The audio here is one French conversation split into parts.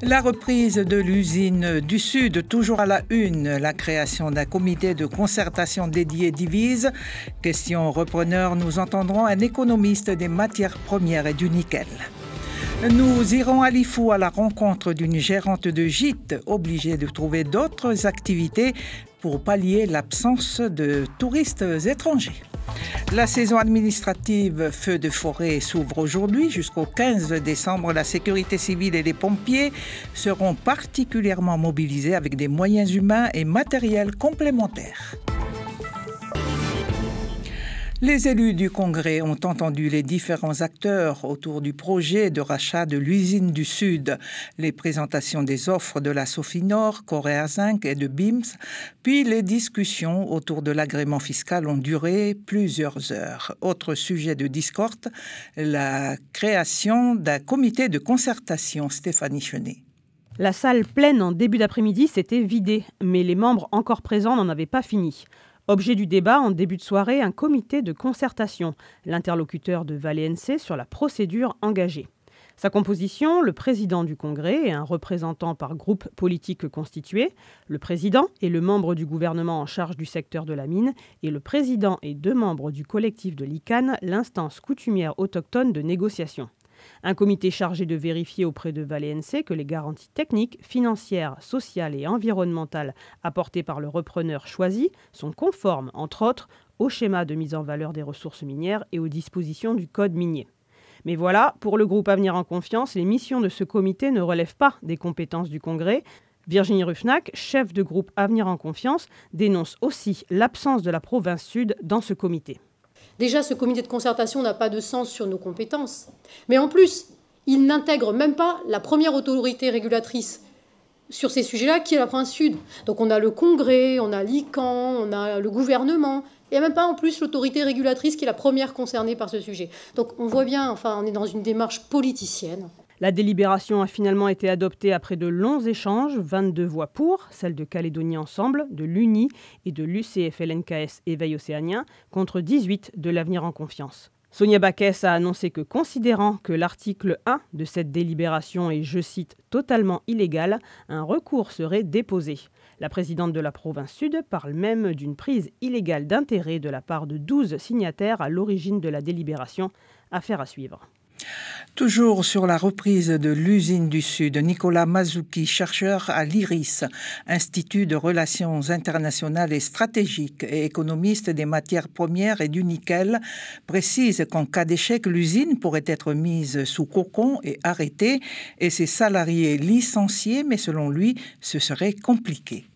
La reprise de l'usine du Sud, toujours à la une. La création d'un comité de concertation dédié divise. Question repreneur, nous entendrons un économiste des matières premières et du nickel. Nous irons à Lifou à la rencontre d'une gérante de gîte obligée de trouver d'autres activités pour pallier l'absence de touristes étrangers. La saison administrative feux de forêt s'ouvre aujourd'hui. Jusqu'au 15 décembre, la sécurité civile et les pompiers seront particulièrement mobilisés avec des moyens humains et matériels complémentaires. Les élus du Congrès ont entendu les différents acteurs autour du projet de rachat de l'usine du Sud, les présentations des offres de la Sofinor, Coréa Zinc et de BIMS, puis les discussions autour de l'agrément fiscal ont duré plusieurs heures. Autre sujet de discorde, la création d'un comité de concertation. Stéphanie Chenet. La salle pleine en début d'après-midi s'était vidée, mais les membres encore présents n'en avaient pas fini. Objet du débat en début de soirée, un comité de concertation, l'interlocuteur de Vale NC sur la procédure engagée. Sa composition, le président du Congrès et un représentant par groupe politique constitué, le président et le membre du gouvernement en charge du secteur de la mine, et le président et 2 membres du collectif de l'ICANN, l'instance coutumière autochtone de négociation. Un comité chargé de vérifier auprès de Vale NC que les garanties techniques, financières, sociales et environnementales apportées par le repreneur choisi sont conformes, entre autres, au schéma de mise en valeur des ressources minières et aux dispositions du code minier. Mais voilà, pour le groupe Avenir en Confiance, les missions de ce comité ne relèvent pas des compétences du Congrès. Virginie Ruffnac, chef de groupe Avenir en Confiance, dénonce aussi l'absence de la province Sud dans ce comité. Déjà, ce comité de concertation n'a pas de sens sur nos compétences. Mais en plus, il n'intègre même pas la première autorité régulatrice sur ces sujets-là, qui est la province Sud. Donc on a le Congrès, on a l'ICANN, on a le gouvernement. Il n'y a même pas en plus l'autorité régulatrice qui est la première concernée par ce sujet. Donc on voit bien, on est dans une démarche politicienne. La délibération a finalement été adoptée après de longs échanges, 22 voix pour, celle de Calédonie Ensemble, de l'UNI et de l'UCFLNKS Éveil Océanien, contre 18 de l'Avenir en Confiance. Sonia Backès a annoncé que, considérant que l'article 1 de cette délibération est, je cite, « totalement illégal », un recours serait déposé. La présidente de la province Sud parle même d'une prise illégale d'intérêt de la part de 12 signataires à l'origine de la délibération. Affaire à suivre. Toujours sur la reprise de l'usine du Sud, Nicolas Mazzucchi, chercheur à l'IRIS, Institut de Relations Internationales et Stratégiques et économiste des matières premières et du nickel, précise qu'en cas d'échec, l'usine pourrait être mise sous cocon et arrêtée et ses salariés licenciés, mais selon lui, ce serait compliqué.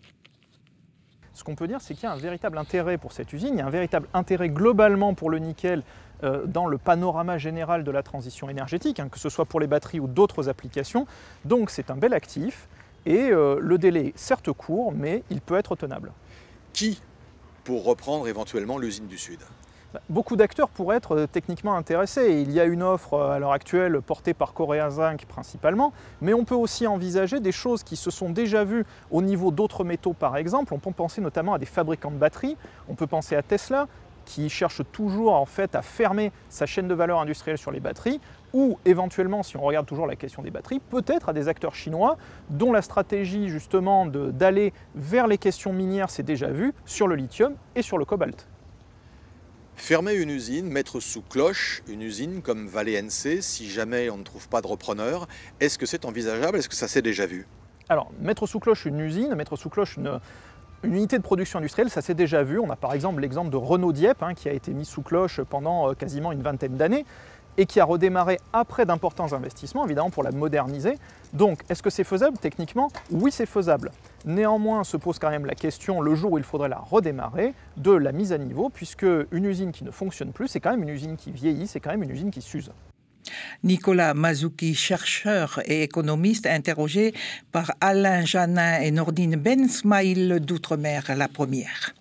Ce qu'on peut dire, c'est qu'il y a un véritable intérêt pour cette usine, il y a un véritable intérêt globalement pour le nickel dans le panorama général de la transition énergétique, que ce soit pour les batteries ou d'autres applications. Donc c'est un bel actif et le délai est certes court, mais il peut être tenable. Qui pour reprendre éventuellement l'usine du Sud ? Beaucoup d'acteurs pourraient être techniquement intéressés. Il y a une offre à l'heure actuelle portée par Coréa Zinc principalement, mais on peut aussi envisager des choses qui se sont déjà vues au niveau d'autres métaux par exemple. On peut penser notamment à des fabricants de batteries, on peut penser à Tesla, qui cherche toujours en fait à fermer sa chaîne de valeur industrielle sur les batteries, ou éventuellement, si on regarde toujours la question des batteries, peut-être à des acteurs chinois dont la stratégie justement d'aller vers les questions minières s'est déjà vue sur le lithium et sur le cobalt. Fermer une usine, mettre sous cloche une usine comme Vale NC, si jamais on ne trouve pas de repreneur, est-ce que c'est envisageable? Est-ce que ça s'est déjà vu? Alors, mettre sous cloche une usine, mettre sous cloche une unité de production industrielle, ça s'est déjà vu. On a par exemple l'exemple de Renault Dieppe, qui a été mis sous cloche pendant quasiment une vingtaine d'années et qui a redémarré après d'importants investissements, évidemment pour la moderniser. Donc, est-ce que c'est faisable techniquement? Oui, c'est faisable. Néanmoins, se pose quand même la question, le jour où il faudrait la redémarrer, de la mise à niveau, puisque une usine qui ne fonctionne plus, c'est quand même une usine qui vieillit, c'est quand même une usine qui s'use. Nicolas Mazzucchi, chercheur et économiste, interrogé par Alain Janin et Nordine Ben Smaïl d'Outre-mer, la première.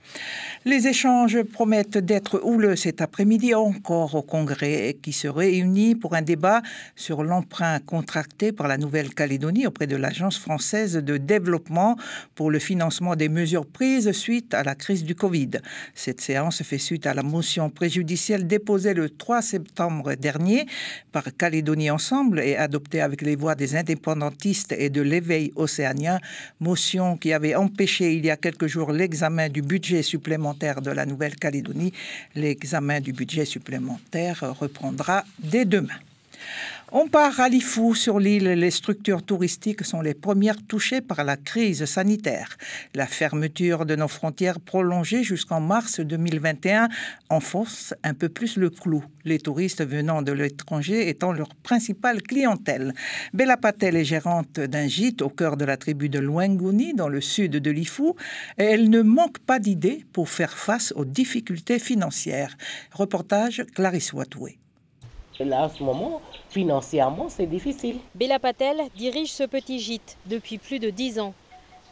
Les échanges promettent d'être houleux cet après-midi encore au Congrès qui se réunit pour un débat sur l'emprunt contracté par la Nouvelle-Calédonie auprès de l'Agence française de développement pour le financement des mesures prises suite à la crise du Covid. Cette séance fait suite à la motion préjudicielle déposée le 3 septembre dernier par Calédonie Ensemble et adoptée avec les voix des indépendantistes et de l'éveil océanien, motion qui avait empêché il y a quelques jours l'examen du budget supplémentaire de la Nouvelle-Calédonie. L'examen du budget supplémentaire reprendra dès demain. On part à Lifou, sur l'île. Les structures touristiques sont les premières touchées par la crise sanitaire. La fermeture de nos frontières prolongée jusqu'en mars 2021 enfonce un peu plus le clou, les touristes venant de l'étranger étant leur principale clientèle. Bella Patel est gérante d'un gîte au cœur de la tribu de Loingouni, dans le sud de Lifou, et elle ne manque pas d'idées pour faire face aux difficultés financières. Reportage Clarisse Watoué. Là, en ce moment, financièrement, c'est difficile. Bella Patel dirige ce petit gîte depuis plus de 10 ans.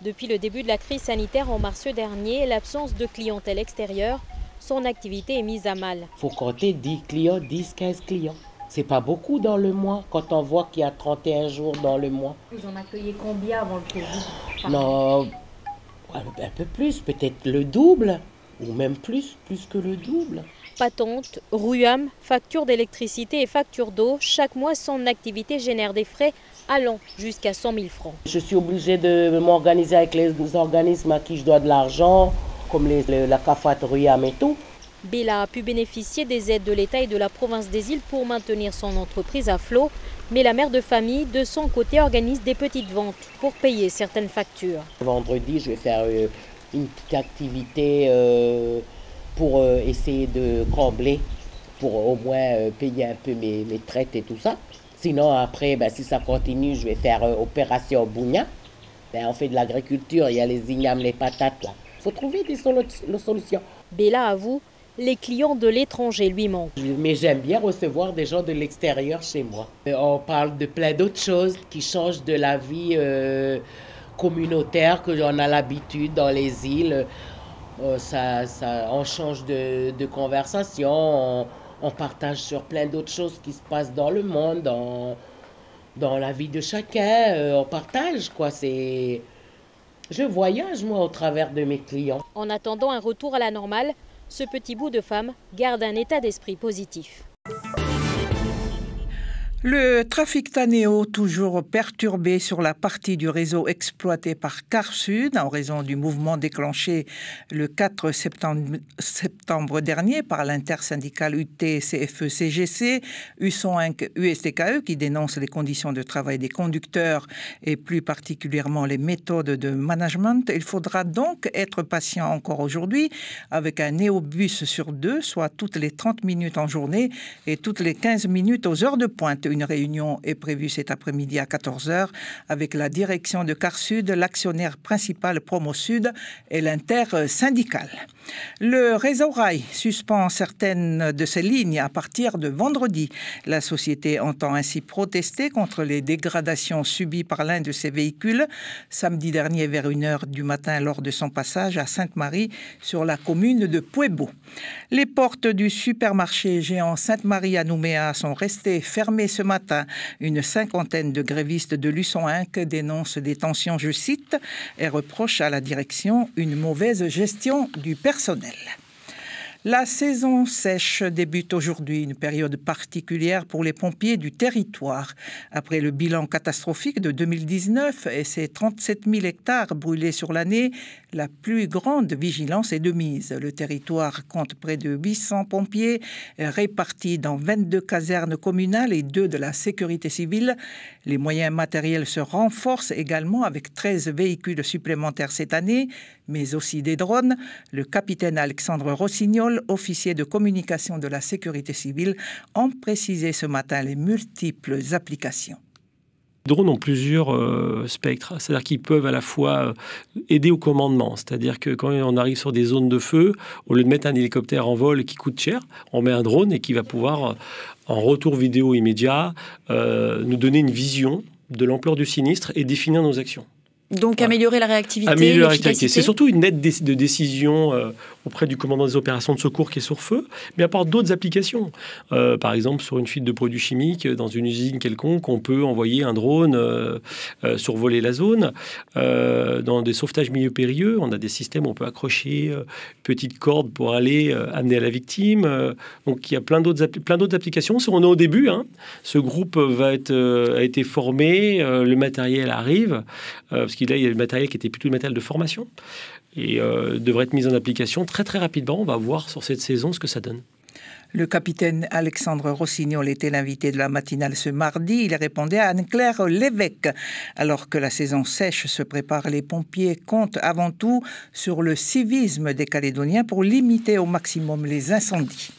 Depuis le début de la crise sanitaire en mars dernier et l'absence de clientèle extérieure, son activité est mise à mal. Il faut compter 10 clients, 10-15 clients. C'est pas beaucoup dans le mois, quand on voit qu'il y a 31 jours dans le mois. Vous en accueillez combien avant le Covid? Non, un peu plus, peut-être le double, ou même plus que le double. Patente, RUAM, facture d'électricité et facture d'eau, chaque mois son activité génère des frais allant jusqu'à 100 000 francs. Je suis obligée de m'organiser avec les organismes à qui je dois de l'argent, comme la CAFAT, RUAM et tout. Bella a pu bénéficier des aides de l'État et de la province des îles pour maintenir son entreprise à flot, mais la mère de famille, de son côté, organise des petites ventes pour payer certaines factures. Vendredi, je vais faire une petite activité pour essayer de combler, pour au moins payer un peu mes traites et tout ça. Sinon, après, si ça continue, je vais faire opération Bougna. On fait de l'agriculture, il y a les ignames, les patates là. Il faut trouver des solutions. Bella avoue, les clients de l'étranger lui manquent. Mais j'aime bien recevoir des gens de l'extérieur chez moi. On parle de plein d'autres choses qui changent de la vie communautaire que j'en a l'habitude dans les îles. On change de conversation, on partage sur plein d'autres choses qui se passent dans le monde, dans la vie de chacun, on partage quoi. Je voyage moi au travers de mes clients. En attendant un retour à la normale, ce petit bout de femme garde un état d'esprit positif. Le trafic Tanéo, toujours perturbé sur la partie du réseau exploité par Carsud en raison du mouvement déclenché le 4 septembre dernier par l'intersyndicale UT-CFE-CGC, U105 USTKE qui dénonce les conditions de travail des conducteurs et plus particulièrement les méthodes de management. Il faudra donc être patient encore aujourd'hui avec un néobus sur 2, soit toutes les 30 minutes en journée et toutes les 15 minutes aux heures de pointe. Une réunion est prévue cet après-midi à 14h avec la direction de Carsud, l'actionnaire principal Promosud et l'intersyndicale. Le réseau Rail suspend certaines de ses lignes à partir de vendredi. La société entend ainsi protester contre les dégradations subies par l'un de ses véhicules samedi dernier vers 1h du matin lors de son passage à Sainte-Marie sur la commune de Puebo. Les portes du supermarché géant Sainte-Marie à Nouméa sont restées fermées ce matin. Une cinquantaine de grévistes de l'U105 dénoncent des tensions, je cite, et reprochent à la direction une mauvaise gestion du personnel. La saison sèche débute aujourd'hui, une période particulière pour les pompiers du territoire. Après le bilan catastrophique de 2019 et ses 37 000 hectares brûlés sur l'année, la plus grande vigilance est de mise. Le territoire compte près de 800 pompiers répartis dans 22 casernes communales et 2 de la sécurité civile. Les moyens matériels se renforcent également avec 13 véhicules supplémentaires cette année, mais aussi des drones. Le capitaine Alexandre Rossignol, officier de communication de la sécurité civile, ont précisé ce matin les multiples applications. Les drones ont plusieurs spectres, c'est-à-dire qu'ils peuvent à la fois aider au commandement, c'est-à-dire que quand on arrive sur des zones de feu, au lieu de mettre un hélicoptère en vol qui coûte cher, on met un drone et qui va pouvoir, en retour vidéo immédiat, nous donner une vision de l'ampleur du sinistre et définir nos actions. Donc améliorer la réactivité, améliorer la réactivité. C'est surtout une aide de décision auprès du commandant des opérations de secours qui est sur feu, mais apporte d'autres applications. Par exemple, sur une fuite de produits chimiques dans une usine quelconque, on peut envoyer un drone survoler la zone. Dans des sauvetages milieux périlleux, on a des systèmes où on peut accrocher petite corde pour aller amener à la victime. Donc il y a plein d'autres applications. On est au début. Ce groupe a été formé, le matériel arrive, parce qu'il y a le matériel qui était plutôt le matériel de formation et devrait être mis en application très très rapidement. On va voir sur cette saison ce que ça donne. Le capitaine Alexandre Rossignol était l'invité de la matinale ce mardi. Il répondait à Anne-Claire Lévesque. Alors que la saison sèche se prépare, les pompiers comptent avant tout sur le civisme des Calédoniens pour limiter au maximum les incendies.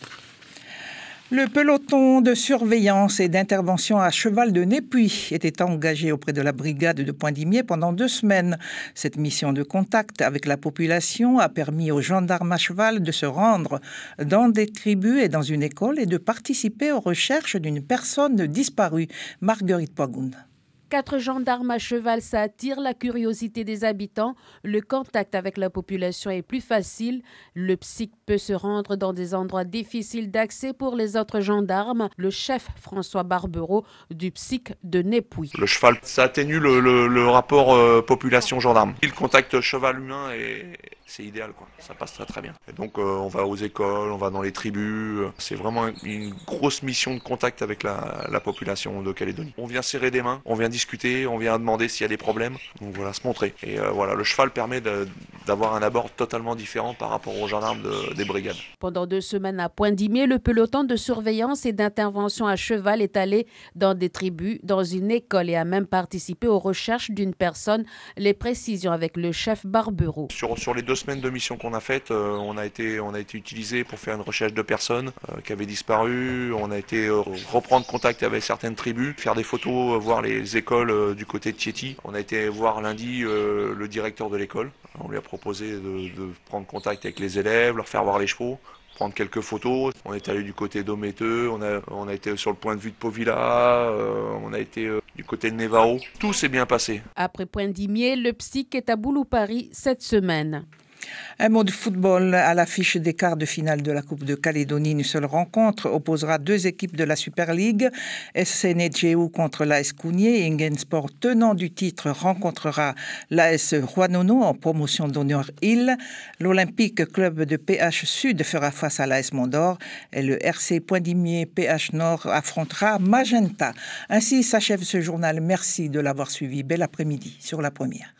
Le peloton de surveillance et d'intervention à cheval de Népuy était engagé auprès de la brigade de Poindimier pendant 2 semaines. Cette mission de contact avec la population a permis aux gendarmes à cheval de se rendre dans des tribus et dans une école et de participer aux recherches d'une personne disparue. Marguerite Poigoun. 4 gendarmes à cheval, ça attire la curiosité des habitants. Le contact avec la population est plus facile. Le PSIC peut se rendre dans des endroits difficiles d'accès pour les autres gendarmes. Le chef François Barbereau du PSIC de Népuy. Le cheval, ça atténue le rapport population-gendarme. Le contact cheval-humain, c'est idéal, quoi. Ça passe très très bien. Et donc on va aux écoles, on va dans les tribus. C'est vraiment une grosse mission de contact avec la population de Calédonie. On vient serrer des mains, on vient discuter, on vient demander s'il y a des problèmes. Donc voilà, se montrer. Et voilà, le cheval permet d'avoir un abord totalement différent par rapport aux gendarmes des brigades. Pendant 2 semaines à Poindimier, le peloton de surveillance et d'intervention à cheval est allé dans des tribus, dans une école et a même participé aux recherches d'une personne. Les précisions avec le chef Barbereau. Sur les 2 semaines de mission qu'on a faites, on a été utilisé pour faire une recherche de personnes qui avaient disparu. On a été reprendre contact avec certaines tribus, faire des photos, voir les écoles du côté de Thiéty. On a été voir lundi le directeur de l'école. On lui a proposé de prendre contact avec les élèves, leur faire voir les chevaux, prendre quelques photos. On est allé du côté d'Ométeux, on a été sur le point de vue de Povilla, on a été du côté de Névao. Tout s'est bien passé. Après Poindimier, le PSIC est à Boulou-Paris cette semaine. Un mot de football à l'affiche des quarts de finale de la Coupe de Calédonie. Une seule rencontre opposera 2 équipes de la Super League. SC Nedjéou contre l'AS Kounié. Ingensport, tenant du titre, rencontrera l'AS Roanono en promotion d'honneur Île. L'Olympique Club de PH Sud fera face à l'AS Mondor. Et le RC Poindimier PH Nord affrontera Magenta. Ainsi s'achève ce journal. Merci de l'avoir suivi. Bel après-midi sur La Première.